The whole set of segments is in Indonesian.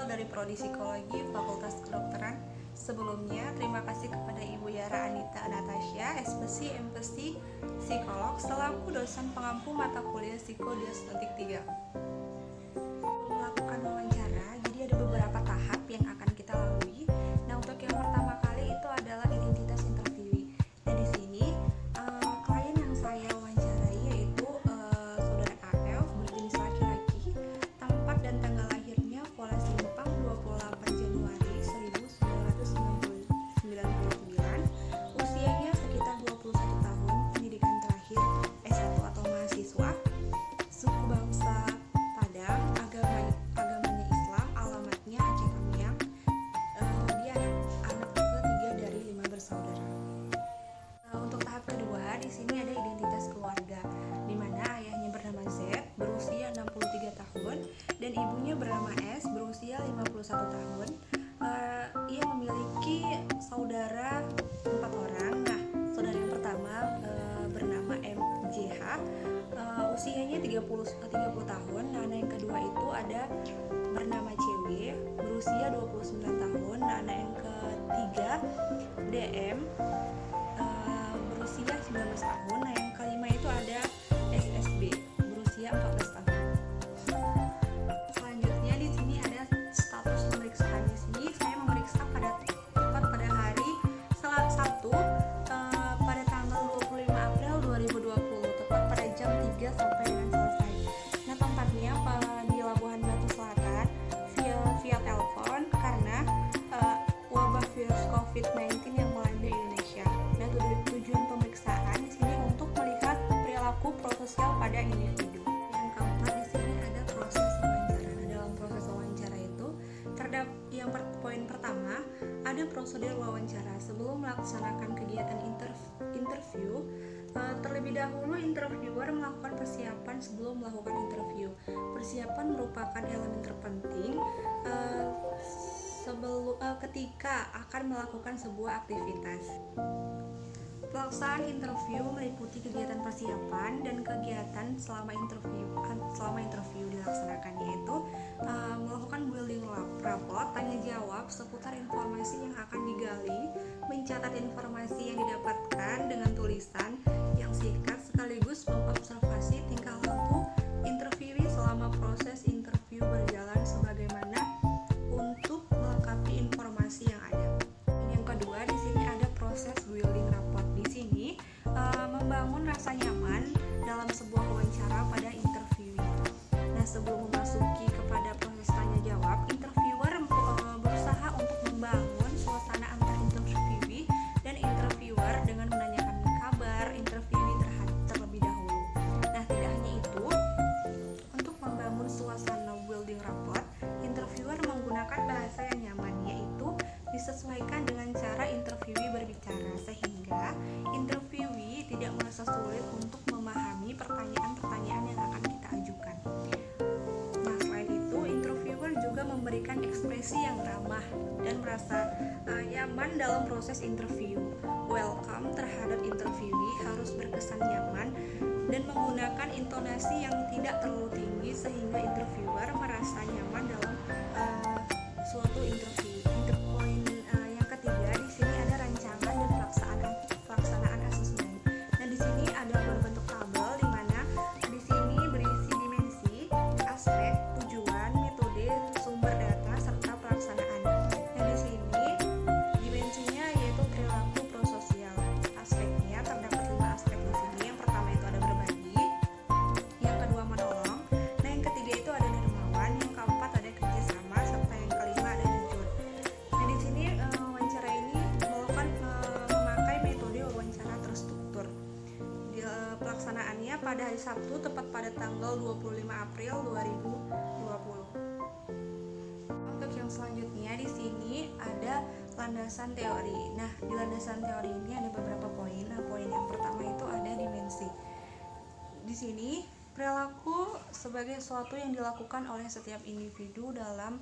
dari Prodi Psikologi Fakultas Kedokteran. Sebelumnya, terima kasih kepada Ibu Yara Anita Natasha, SPSI, MPSI, Psikolog, selaku dosen pengampu mata kuliah Psikodiagnostik 3. Melakukan wawancara, jadi ada beberapa tahap yang akan kita lalui. Nah, untuk yang pertama kali itu adalah identitas interviewee. Nah, di sini klien yang saya wawancarai yaitu saudara AF, berjenis laki-laki, tempat dan tanggal lahirnya Kuala Simpang 28 Januari 1999, usianya sekitar 21 tahun, pendidikan terakhir S1 atau mahasiswa, suku bangsa Padang, agamanya Islam, alamatnya Aceh Tamiang. Dia anak ketiga dari 5 bersaudara. Untuk tahap kedua, di sini ada identitas keluarga, di mana ayahnya bernama Z, berusia 63 tahun, dan ibunya bernama S, berusia 51 tahun. Ia memiliki saudara 4 orang. Nah, saudara yang pertama bernama MJH, usianya 30 tahun. Nah, yang kedua itu ada bernama CW, berusia 29 tahun. Nah, yang ketiga DM, berusia 19 tahun. Nah, yang kelima itu ada SSB, berusia 14 tahun. Selanjutnya di sini ada status pemeriksaan. Di sini saya memeriksa tepat pada hari Sabtu, pada tanggal 25 April 2020, tepat pada jam 3 sampai dengan selesai. Nah, tempatnya di Labuhan Batu Selatan via telepon karena wabah virus COVID-19 yang melanda Indonesia. Nah, tujuan pemeriksaan di sini untuk melihat perilaku prososial pada individu. Yang keempat di sini ada proses wawancara. Nah, dalam proses wawancara itu terdapat poin pertama ada prosedur wawancara. Sebelum melaksanakan kegiatan interview, terlebih dahulu interviewer melakukan persiapan sebelum melakukan interview. Persiapan merupakan elemen terpenting ketika akan melakukan sebuah aktivitas. Pelaksanaan interview meliputi kegiatan persiapan dan kegiatan selama interview dilaksanakan, yaitu melakukan building rapport, tanya jawab seputar informasi yang akan digali, mencatat informasi yang didapatkan dengan tulisan yang singkat, sekaligus mengobservasi tingkah laku interviewee selama proses interview berjalan sebagaimana untuk melengkapi informasi yang ada. Yang kedua, di sini ada proses building rapport. Di sini membangun rasa nyaman dalam sebuah wawancara pada interviewee. Nah, sebelum memasuki kepada proses tanya jawab, interviewer berusaha untuk membangun suasana antar interviewee dan interviewer dengan menanyakan kabar interviewee terlebih dahulu. Nah, tidak hanya itu, untuk membangun suasana building rapport, interviewer menggunakan bahasa yang nyaman, yaitu disesuaikan dengan cara interviewee berbicara sehingga interviewee tidak merasa sulit untuk memahami pertanyaan-pertanyaan yang akan kita ajukan. Nah, selain itu, interviewer juga memberikan ekspresi yang ramah dan merasa nyaman dalam proses interview. Welcome terhadap interviewee harus berkesan nyaman dan menggunakan intonasi yang tidak terlalu tinggi sehingga interviewer merasa nyaman dalam suatu interview. Poin yang ketiga di sini ada rancangan dan pelaksanaan asesmen. Nah, di sini ada berbentuk tabel di mana di sini berisi dimensi, aspek, tujuan, metode, sumber data serta pelaksanaan. Nah, di sini dimensinya yaitu perilaku prososial. Aspeknya terdapat 5 aspek di sini. Yang pertama itu ada berbagi, yang kedua menolong, nah yang ketiga itu ada dermawan, yang keempat ada kerjasama, serta yang kelima ada jujur. Nah, di sini wawancara ini memakai metode wawancara terstruktur. Pelaksanaannya pada hari Sabtu tepat pada tanggal 25 April 2020. Untuk yang selanjutnya di sini ada landasan teori. Nah, di landasan teori ini ada beberapa poin. Nah, poin yang pertama itu ada dimensi. Di sini perilaku sebagai sesuatu yang dilakukan oleh setiap individu dalam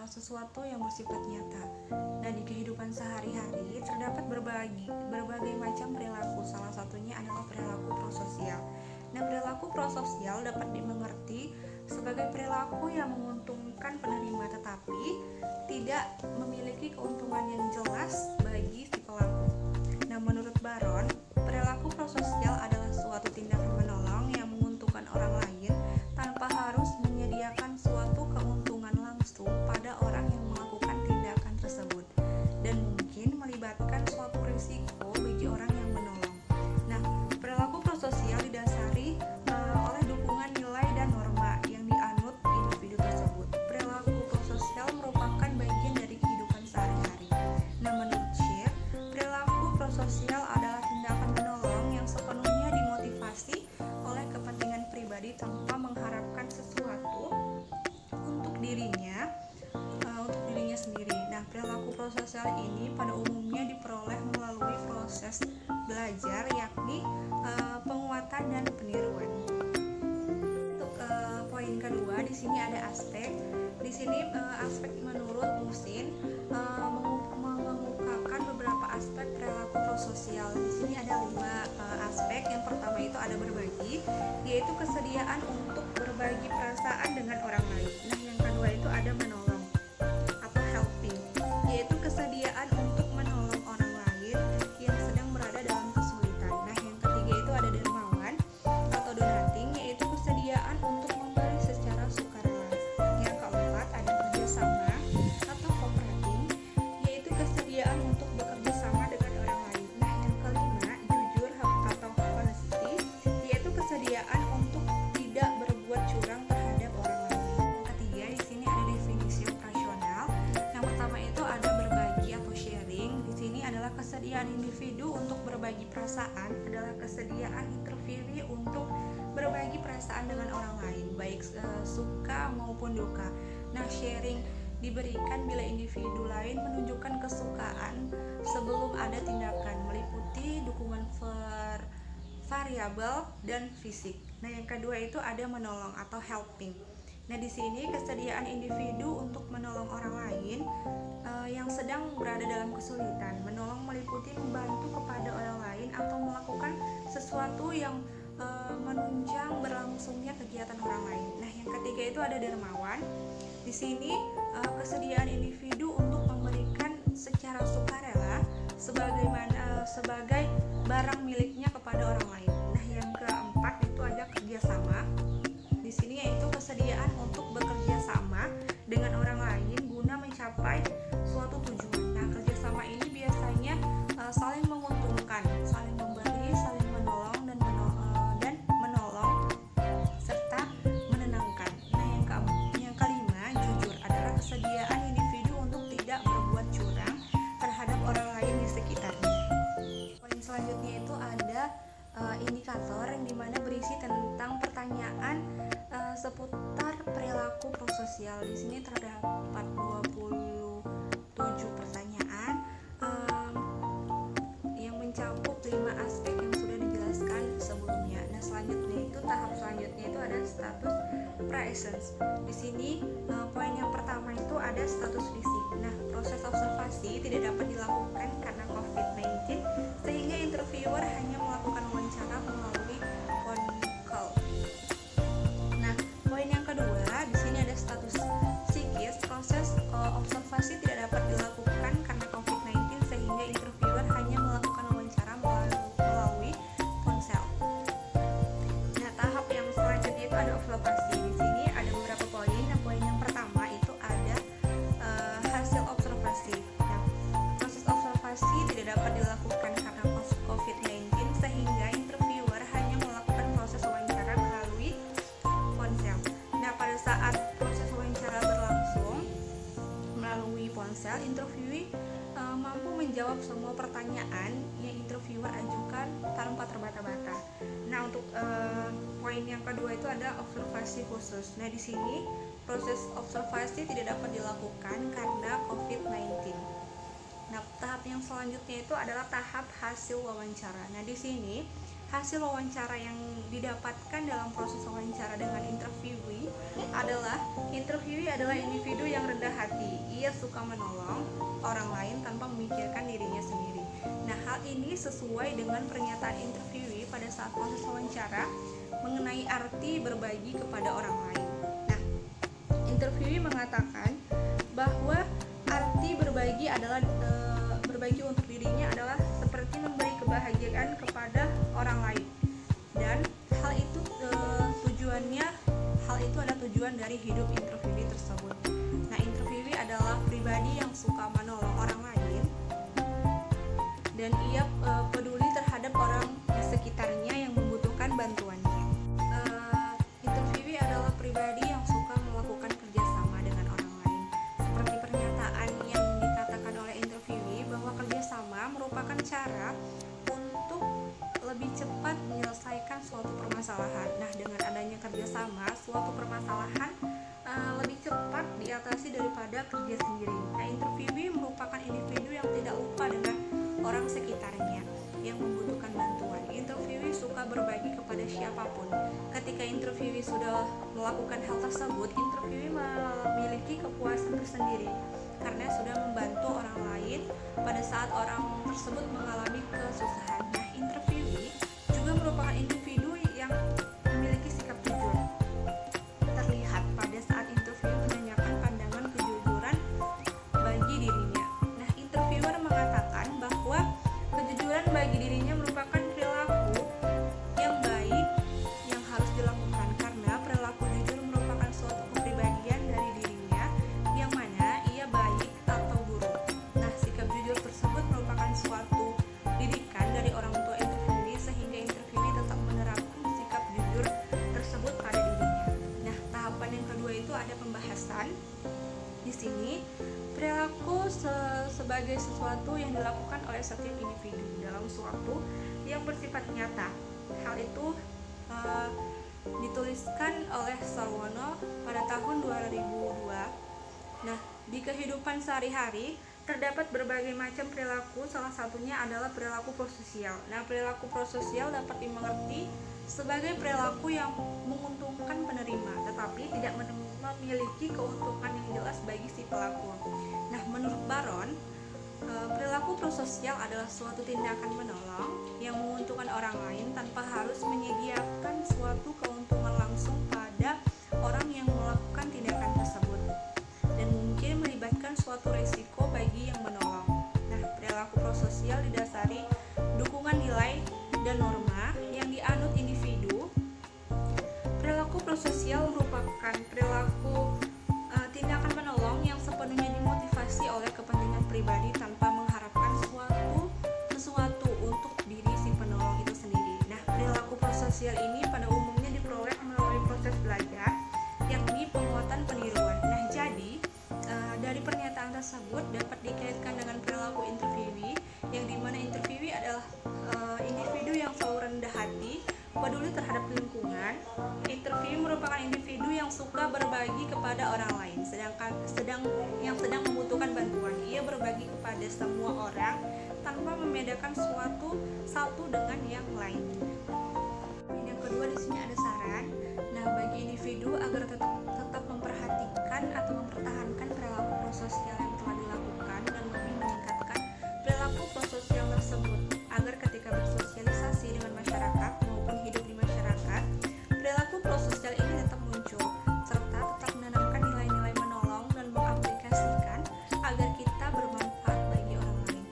sesuatu yang bersifat nyata. Nah, di kehidupan sehari-hari terdapat berbagai macam perilaku. Salah satunya adalah perilaku prososial. Nah, perilaku prososial dapat dimengerti sebagai perilaku yang menguntungkan penerima, tetapi tidak memiliki keuntungan yang jelas bagi si pelaku. Nah, menurut Baron, perilaku prososial adalah suatu tindakan menolong yang menguntungkan orang lain tanpa harus menyediakan suatu keuntungan langsung pada orang yang melakukan tindakan tersebut, dan mungkin melibatkan suatu risiko bagi orang yang menolong. Nah, perilaku prososial didasari oleh dukungan nilai dan norma yang dianut individu tersebut. Perilaku prososial merupakan bagian dari kehidupan sehari-hari. Nah, menurut Scheer, perilaku prososial adalah tindakan menolong yang sepenuhnya dimotivasi oleh kepentingan pribadi tanpa mengharapkan sesuatu untuk dirinya sendiri. Nah, perilaku prososial ini pada umumnya diperoleh melalui proses belajar, yakni penguatan dan peniruan. Untuk poin kedua, di sini ada aspek. Di sini aspek menurut Musin mengemukakan beberapa aspek perilaku prososial. Di sini ada 5 aspek. Yang pertama itu ada berbagi, yaitu kesediaan untuk berbagi perasaan dengan orang lain. Nah, yang kedua itu ada menolong atau helping, yaitu kesediaan untuk menolong orang lain yang sedang berada dalam kesulitan. Nah, yang ketiga itu ada dermawan atau donating, yaitu kesediaan untuk memberi secara sukarela. Yang keempat ada kerjasama atau cooperating, yaitu kesediaan untuk bekerja sama dengan orang lain. Nah, yang kelima jujur atau honesty, yaitu kesediaan untuk tidak berbuat curang terhadap orang lain. Yang ketiga di sini ada definisi operasional. Yang pertama itu ada berbagi atau sharing. Di sini adalah kesediaan individu untuk berbagi perasaan, adalah kesediaan interviewee untuk berbagi perasaan dengan orang lain, baik suka maupun duka. Nah, sharing diberikan bila individu lain menunjukkan kesukaan sebelum ada tindakan, meliputi dukungan variabel dan fisik. Nah, yang kedua itu ada menolong atau helping. Nah, di sini kesediaan individu untuk menolong orang lain yang sedang berada dalam kesulitan. Menolong meliputi membantu kepada orang lain atau melakukan sesuatu yang menunjang berlangsungnya kegiatan orang lain. Nah, yang ketiga itu ada dermawan. Di sini kesediaan individu untuk memberikan secara sukarela sebagai barang miliknya kepada orang lain. Nah, yang keempat itu ada kerjasama. Di sini yaitu kesediaan untuk bekerja sama dengan orang lain guna mencapai suatu tujuan. Nah, kerjasama ini biasanya saling menguntungkan, saling memberi, saling menolong dan menolong serta menenangkan. Nah, yang kelima jujur adalah kesediaan individu untuk tidak berbuat curang terhadap orang lain di sekitarnya. Poin selanjutnya itu ada indikator yang dimana berisi tentang pertanyaan seputar perilaku prososial. Di sini terdapat 27 pertanyaan yang mencakup 5 aspek yang sudah dijelaskan sebelumnya. Nah, tahap selanjutnya itu ada status presence. Di sini poin yang pertama itu ada status fisik. Nah, proses observasi tidak dapat dilakukan karena COVID-19 sehingga interviewer hanya melakukan wawancara melalui phone call. Nah, poin yang kedua di sini ada status psikis. Proses observasi tidak dapat dilakukan karena COVID-19 sehingga interviewer hanya melakukan wawancara melalui ponsel. Nah, tahap yang selanjutnya itu ada observasi. Di sini ada beberapa poin. Nah, poin yang pertama itu ada hasil observasi. Nah, proses observasi tidak dapat dilakukan karena COVID-19 sehingga interviewer hanya melakukan proses wawancara melalui ponsel. Nah, pada saat proses wawancara berlangsung melalui ponsel, interviewee mampu menjawab semua pertanyaan yang interviewer ajukan tanpa terbata-bata. Nah, untuk poin yang kedua itu ada observasi khusus. Nah, di sini proses observasi tidak dapat dilakukan karena COVID-19. Nah, tahap yang selanjutnya itu adalah tahap hasil wawancara. Nah, di sini hasil wawancara yang didapatkan dalam proses wawancara dengan interviewee adalah individu yang rendah hati. Ia suka menolong orang lain tanpa memikirkan dirinya sendiri. Nah, hal ini sesuai dengan pernyataan interviewee pada saat proses wawancara mengenai arti berbagi kepada orang lain. Nah, interviewee mengatakan bahwa arti berbagi untuk dirinya adalah seperti memberi kebahagiaan kepada orang lain, dan hal itu adalah tujuan dari hidup introverti tersebut. Nah, introverti adalah pribadi yang suka menolong orang lain dan ia peduli terhadap orang di sekitarnya yang membutuhkan bantuannya. Introverti adalah pribadi yang suka melakukan kerjasama dengan orang lain. Seperti pernyataan yang dikatakan oleh introverti bahwa kerjasama merupakan cara untuk lebih cepat menyelesaikan suatu permasalahan. Nah, dengan adanya kerjasama, suatu permasalahan lebih cepat diatasi daripada kerja sendiri. Nah, introverti merupakan individu yang tidak lupa dengan orang sekitarnya yang membutuhkan bantuan. Introverti suka berbagi kepada siapapun. Ketika introverti sudah melakukan hal tersebut, introverti memiliki kepuasan tersendiri karena sudah membantu orang lain pada saat orang tersebut mengalami kesusahan. Nah, introverti juga merupakan individu yang memiliki sikap jujur. Terlihat pada saat introverti menanyakan pandangan kejujuran bagi dirinya. Nah, introverti mengatakan bahwa kejujuran bagi dirinya merupakan perilaku yang baik yang harus dilakukan, karena perilaku jujur merupakan suatu kepribadian dari dirinya yang mana ia baik atau buruk. Nah, sikap jujur tersebut merupakan suatu didikan dari orang tua introverti sehingga introverti tetap menerapkan sikap jujur tersebut pada dirinya. Nah, tahapan yang kedua itu ada pembahasan. Di sini perilaku sebagai sesuatu yang dilakukan oleh setiap individu dalam suatu yang bersifat nyata. Hal itu dituliskan oleh Sarwono pada tahun 2002. Nah, di kehidupan sehari-hari terdapat berbagai macam perilaku, salah satunya adalah perilaku prososial. Nah, perilaku prososial dapat dimengerti sebagai perilaku yang menguntungkan penerima, tetapi tidak memiliki keuntungan yang jelas bagi si pelaku. Nah, menurut Baron, perilaku prososial adalah suatu tindakan menolong yang menguntungkan orang lain tanpa harus menyediakan suatu keuntungan langsung pada orang yang melakukan tindakan tersebut, dan mungkin melibatkan suatu resiko bagi yang menolong. Nah, perilaku prososial didasari dukungan nilai dan norma yang dianut individu. Perilaku prososial merupakan perilaku tindakan menolong yang sepenuhnya dimotivasi oleh kepentingan pribadi tanpa mengharapkan sesuatu untuk diri si penolong itu sendiri. Nah, perilaku prososial ini pada umumnya diperoleh melalui proses belajar, yakni penguatan peniruan. Nah, jadi dari pernyataan tersebut dapat dikaitkan dengan perilaku introverti, yang dimana introverti adalah individu yang selalu rendah hati, peduli terhadap lingkungan. Introverti merupakan individu yang suka berbagi kepada orang lain, yang sedang membutuhkan bantuan. Ia berbagi kepada semua orang tanpa membedakan satu dengan yang lain. Yang kedua, di sini ada saran. Nah, bagi individu agar tetap memperhatikan atau mempertahankan perilaku prososial yang telah dilakukan dan lebih meningkatkan perilaku prososial tersebut, agar ketika bersosialisasi dengan masyarakat maupun hidup di masyarakat, perilaku prososial ini tetap muncul, serta tetap menanamkan nilai-nilai menolong dan mengaplikasikan agar kita bermanfaat bagi orang lain.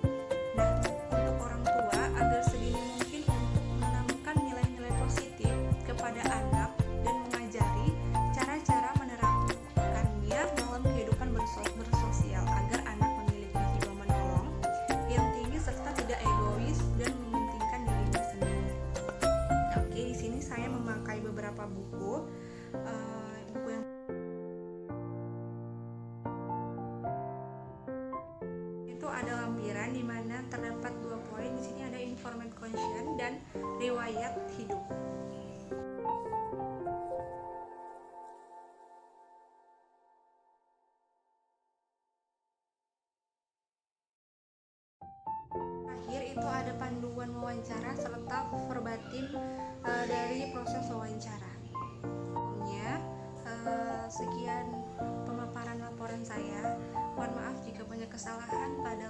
Nah, untuk orang tua, agar sedini mungkin untuk menanamkan nilai-nilai positif kepada anak dan mengajari cara-cara menerapkannya dalam kehidupan bersosial, agar anak memiliki jiwa menolong yang tinggi serta tidak egois dan mementingkan dirinya sendiri. Oke, di sini saya memakai beberapa buku yang itu ada lampiran, di mana terdapat 2 poin. Di sini ada informant conscience dan riwayat hidup. Terakhir itu ada panduan wawancara serta verbatim dari proses wawancara. Sekian pemaparan laporan saya. Mohon maaf jika banyak kesalahan pada